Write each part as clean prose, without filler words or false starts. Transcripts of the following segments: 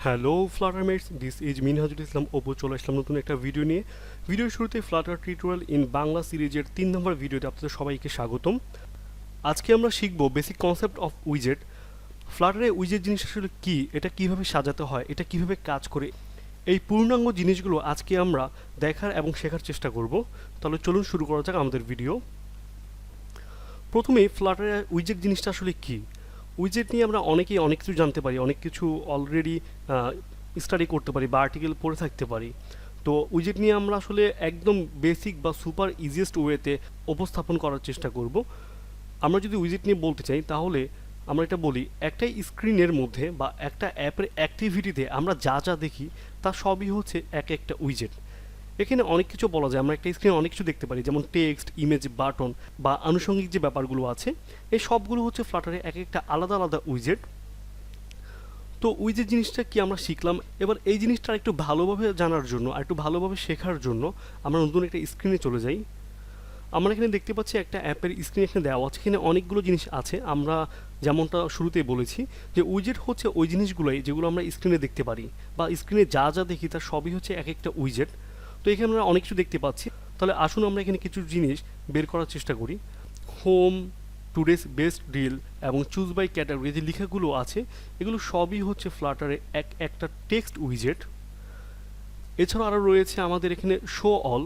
Hello ফ্লাটারমেটস, this is Minhajul ইসলাম অপু। চলে আসলাম নতুন একটা ভিডিও নিয়ে। ভিডিওর শুরুতে ফ্লাটার টিউটোরিয়াল ইন বাংলা সিরিজের 3 নম্বর ভিডিওতে আপনাদের সবাইকে স্বাগতম। আজকে আমরা শিখব বেসিক কনসেপ্ট অফ উইজেট। ফ্লাটারে উইজেট জিনিস আসলে কী, এটা কীভাবে সাজাতে হয়, এটা কীভাবে কাজ করে, এই পূর্ণাঙ্গ জিনিসগুলো আজকে আমরা দেখার এবং শেখার চেষ্টা করব। তাহলে চলুন শুরু করা যাক আমাদের ভিডিও। প্রথমেই ফ্লাটারে উইজেট জিনিসটা আসলে কী। উইজেট নিয়ে আমরা অনেকেই অনেক কিছু জানতে পারি, অনেক কিছু অলরেডি স্টাডি করতে পারি বা আর্টিকেল পড়ে থাকতে পারি। তো উইজেট নিয়ে আমরা আসলে একদম বেসিক বা সুপার ইজিয়েস্ট ওয়েতে উপস্থাপন করার চেষ্টা করব। আমরা যদি উইজেট নিয়ে বলতে চাই তাহলে আমরা এটা বলি, একটা স্ক্রিনের মধ্যে বা একটা অ্যাপের অ্যাক্টিভিটিতে আমরা যা যা দেখি তা সবই হচ্ছে এক একটা উইজেট। এখানে অনেক কিছু বলা যায়, আমরা একটা স্ক্রিনে অনেক কিছু দেখতে পারি, যেমন টেক্সট, ইমেজ, বাটন বা আনুষঙ্গিক যে ব্যাপারগুলো আছে, এই সবগুলো হচ্ছে ফ্লাটারে এক একটা আলাদা আলাদা উইজেট। তো উইজেট জিনিসটা কি আমরা শিখলাম। এবার এই জিনিসটা একটু ভালোভাবে জানার জন্য আর একটু ভালোভাবে শেখার জন্য আমরা নতুন একটা স্ক্রিনে চলে যাই। আমরা এখানে দেখতে পাচ্ছি একটা অ্যাপের স্ক্রিন এখানে দেওয়া আছে, এখানে অনেকগুলো জিনিস আছে। আমরা যেমনটা শুরুতেই বলেছি যে উইজেট হচ্ছে ওই জিনিসগুলোই যেগুলো আমরা স্ক্রিনে দেখতে পারি বা স্ক্রিনে যা যা দেখি তার সবই হচ্ছে এক একটা উইজেট। তো এখানে আমরা অনেক কিছু দেখতে পাচ্ছি। তাহলে আসুন আমরা এখানে কিছু জিনিস বের করার চেষ্টা করি। হোম, টুডেস বেস্ট ডিল এবং চুজ বাই ক্যাটাগরি যে লেখাগুলো আছে, এগুলো সবই হচ্ছে ফ্লাটারে একটা টেক্সট উইজেট। এছাড়াও আরও রয়েছে আমাদের এখানে শো অল।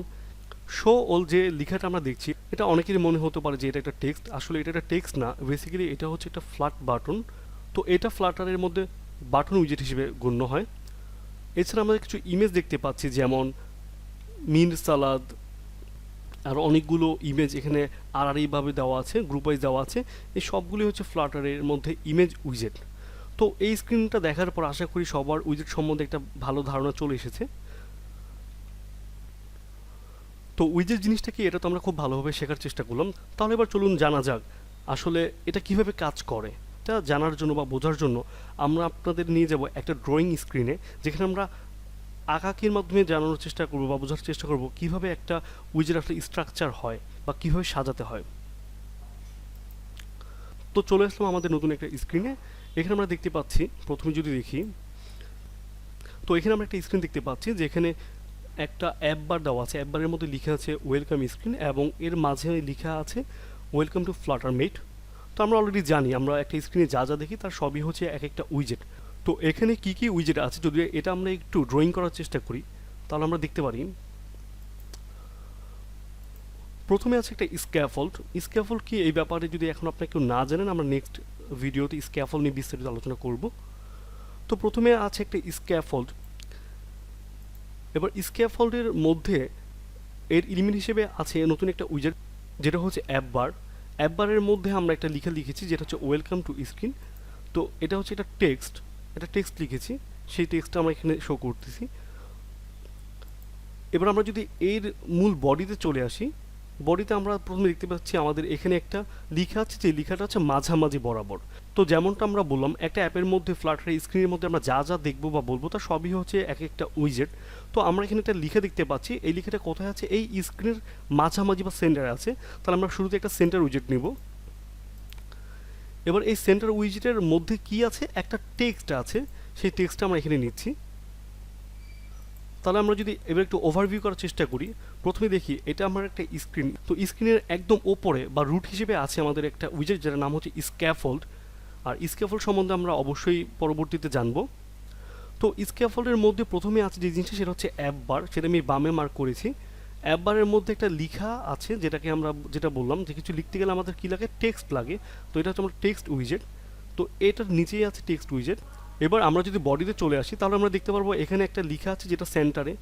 শো অল যে লেখাটা আমরা দেখছি, এটা অনেকেরই মনে হতে পারে যে এটা একটা টেক্সট। আসলে এটা একটা টেক্সট না, বেসিক্যালি এটা হচ্ছে একটা ফ্ল্যাট বাটন। তো এটা ফ্লাটারের মধ্যে বাটন উইজেট হিসেবে গণ্য হয়। এছাড়া আমরা কিছু ইমেজ দেখতে পাচ্ছি, যেমন মিন্ট সালাদ, আর অনেকগুলো ইমেজ এখানে আড়াআড়িভাবে দেওয়া আছে, গ্রুপ ওয়াইজ দেওয়া আছে। এই সবগুলি হচ্ছে ফ্লাটারের মধ্যে ইমেজ উইজেট। তো এই স্ক্রিনটা দেখার পর আশা করি সবার উইজেট সম্বন্ধে একটা ভালো ধারণা চলে এসেছে। তো উইজেট জিনিসটা কি, এটা তো আমরা খুব ভালোভাবে শেখার চেষ্টা করলাম। তাহলে এবার চলুন জানা যাক আসলে এটা কিভাবে কাজ করে। এটা জানার জন্য বা বোঝার জন্য আমরা আপনাদের নিয়ে যাব একটা ড্রয়িং স্ক্রিনে, যেখানে আমরা আঁকাকির মাধ্যমে জানানোর চেষ্টা করব বা বোঝার চেষ্টা করব কিভাবে একটা উইজেট আসলে স্ট্রাকচার হয় বা কিভাবে সাজাতে হয়। তো চলে আসলাম আমাদের নতুন একটা স্ক্রিনে। এখানে আমরা দেখতে পাচ্ছি, প্রথমে যদি দেখি, তো এখানে আমরা একটা স্ক্রিন দেখতে পাচ্ছি যেখানে একটা অ্যাপ বার দেওয়া আছে। অ্যাপ বারের মধ্যে লেখা আছে ওয়েলকাম স্ক্রিন এবং এর মাঝে লেখা আছে ওয়েলকাম টু ফ্লাটার মেট। তো আমরা অলরেডি জানি আমরা একটা স্ক্রিনে যা যা দেখি তার সবই হচ্ছে এক একটা উইজেট। তো এখানে কি কি উইজেট আছে, যদি এটা আমরা একটু ড্রয়িং করার চেষ্টা করি তাহলে আমরা দেখতে পারি প্রথমে আছে একটা স্ক্যাফোল্ড। স্ক্যাফোল্ড কি, এই ব্যাপারে যদি এখন আপনি একটু না জানেন, আমরা নেক্সট ভিডিওতে স্ক্যাফোল্ড নিয়ে বিস্তারিত আলোচনা করব। তো প্রথমে আছে একটা স্ক্যাফোল্ড। এবার স্ক্যাফোল্ডের মধ্যে এর এলিমেন্ট হিসেবে আছে নতুন একটা উইজেট, যেটা হচ্ছে অ্যাপ বার। অ্যাপ বারের মধ্যে আমরা একটা লেখা লিখেছি যেটা হচ্ছে ওয়েলকাম টু স্ক্রিন। তো এটা হচ্ছে একটা টেক্সট, এটা টেক্সট লিখেছি, সেই টেক্সটটা আমরা এখানে শো করতেছি। এবার আমরা যদি এর মূল বডিতে চলে আসি, বডিতে আমরা প্রথমে দেখতে পাচ্ছি আমাদের এখানে একটা লেখা আছে, যে লেখাটা হচ্ছে মাঝামাঝি বরাবর। তো যেমনটা আমরা বললাম, একটা অ্যাপের মধ্যে ফ্লাটার স্ক্রিনের মধ্যে আমরা যা যা দেখবো বা বলবো তা সবই হচ্ছে এক একটা উইজেট। তো আমরা এখানে একটা লেখা দেখতে পাচ্ছি, এই লেখাটা কোথায় আছে, এই স্ক্রিনের মাঝামাঝি বা সেন্টারে আছে। তাহলে আমরা শুরুতে একটা সেন্টার উইজেট নেব। এবার এই সেন্টার উইজেটের মধ্যে কি আছে, একটা টেক্সট আছে, সেই টেক্সটটা আমরা এখানে নিচ্ছি। তাহলে আমরা যদি এবার একটু ওভারভিউ করার চেষ্টা করি, প্রথমে দেখি এটা আমার একটা স্ক্রিন। তো স্ক্রিনের একদম ওপরে বা রুট হিসেবে আছে আমাদের একটা উইজেট, যার নাম হচ্ছে স্ক্যাফোল্ড। আর স্ক্যাফোল্ড সম্বন্ধে আমরা অবশ্যই পরবর্তীতে জানবো। তো স্ক্যাফোল্ডের মধ্যে প্রথমে আছে যে জিনিসটা, সেটা হচ্ছে অ্যাপ বার, সেটা আমি বামে মার্ক করেছি। অ্যাপ বারের মধ্যে একটা লেখা আছে, যেটাকে আমরা যেটা বললাম যে কিছু লিখতে গেলে আমাদের কী লাগে, টেক্সট লাগে। তো এটা হচ্ছে আমার টেক্সট উইজেট। তো এটার নিচেই আছে টেক্সট উইজেট। এবার আমরা যদি বডিতে চলে আসি তাহলে আমরা দেখতে পারবো এখানে একটা লেখা আছে যেটা সেন্টারে।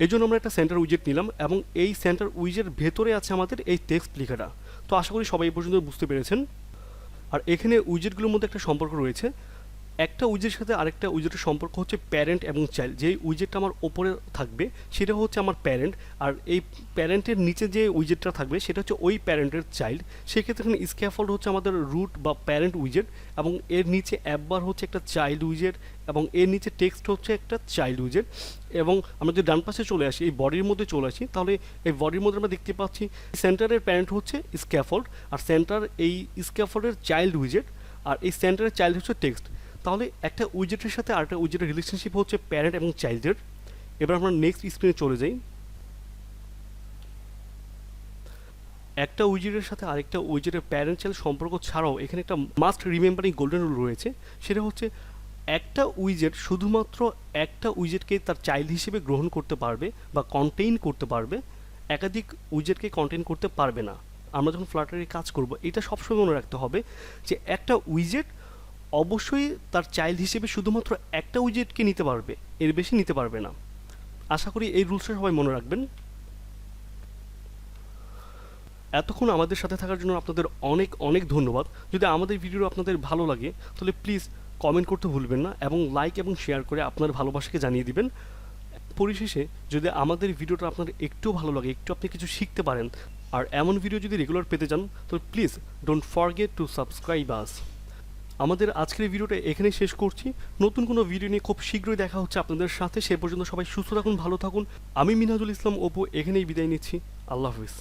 এই জন্য আমরা একটা সেন্টার উইজেট নিলাম এবং এই সেন্টার উইজেট ভেতরে আছে আমাদের এই টেক্সট লেখাটা। তো আশা করি সবাই এই পর্যন্ত বুঝতে পেরেছেন। আর এখানে উইজেটগুলোর মধ্যে একটা সম্পর্ক রয়েছে। একটা উইজেটের সাথে আরেকটা উইজেটের সম্পর্ক হচ্ছে প্যারেন্ট এবং চাইল্ড। যেই উইজেটটা আমার ওপরে থাকবে সেটা হচ্ছে আমার প্যারেন্ট, আর এই প্যারেন্টের নিচে যে উইজেটটা থাকবে সেটা হচ্ছে ওই প্যারেন্টের চাইল্ড। সেক্ষেত্রে এখানে স্ক্যাফোল্ড হচ্ছে আমাদের রুট বা প্যারেন্ট উইজেট, এবং এর নিচে অ্যাপবার হচ্ছে একটা চাইল্ড উইজেট, এবং এর নিচে টেক্সট হচ্ছে একটা চাইল্ড উইজেট। এবং আমরা যদি ডান পাশে চলে আসি, এই বডির মধ্যে চলে আসি, তাহলে এই বডির মধ্যে আমরা দেখতে পাচ্ছি সেন্টারের প্যারেন্ট হচ্ছে স্ক্যাফোল্ড, আর সেন্টার এই স্ক্যাফোল্ডের চাইল্ড উইজেট, আর এই সেন্টারের চাইল্ড হচ্ছে টেক্সট। তাহলে একটা উইজেটের সাথে আরেকটা উইজেটের রিলেশনশিপ হচ্ছে প্যারেন্ট এবং চাইল্ডের। এবার আমরা নেক্সট স্ক্রিনে চলে যাই। একটা উইজেটের সাথে আরেকটা উইজেটের প্যারেন্ট চাইল্ড সম্পর্ক ছাড়াও এখানে একটা মাস্ট রিমেম্বারিং গোল্ডেন রুল রয়েছে। সেটা হচ্ছে একটা উইজেট শুধুমাত্র একটা উইজেটকে তার চাইল্ড হিসেবে গ্রহণ করতে পারবে বা কন্টেইন করতে পারবে, একাধিক উইজেটকে কন্টেইন করতে পারবে না। আমরা যখন ফ্লাটারে কাজ করব এটা সবসময় মনে রাখতে হবে যে একটা উইজেট অবশ্যই তার চাইল্ড হিসেবে শুধুমাত্র একটা উইজেটকে নিতে পারবে, এর বেশি নিতে পারবে না। আশা করি এই রুলসটা সবাই মনে রাখবেন। এতক্ষণ আমাদের সাথে থাকার জন্য আপনাদের অনেক অনেক ধন্যবাদ। যদি আমাদের ভিডিও আপনাদের ভালো লাগে তাহলে প্লিজ কমেন্ট করতে ভুলবেন না এবং লাইক এবং শেয়ার করে আপনার ভালোবাসাকে জানিয়ে দিবেন। পরিশেষে যদি আমাদের ভিডিওটা আপনার একটু ভালো লাগে, একটু আপনি কিছু শিখতে পারেন, আর এমন ভিডিও যদি রেগুলার পেতে চান তাহলে please don't forget to subscribe us. আমাদের আজকের ভিডিওটা এখানেই শেষ করছি। নতুন কোনো ভিডিও নিয়ে খুব শীঘ্রই দেখা হচ্ছে আপনাদের সাথে। সে পর্যন্ত সবাই সুস্থ থাকুন, ভালো থাকুন। আমি মিনহাজুল ইসলাম অপু এখানেই বিদায় নিচ্ছি। আল্লাহ হাফিজ।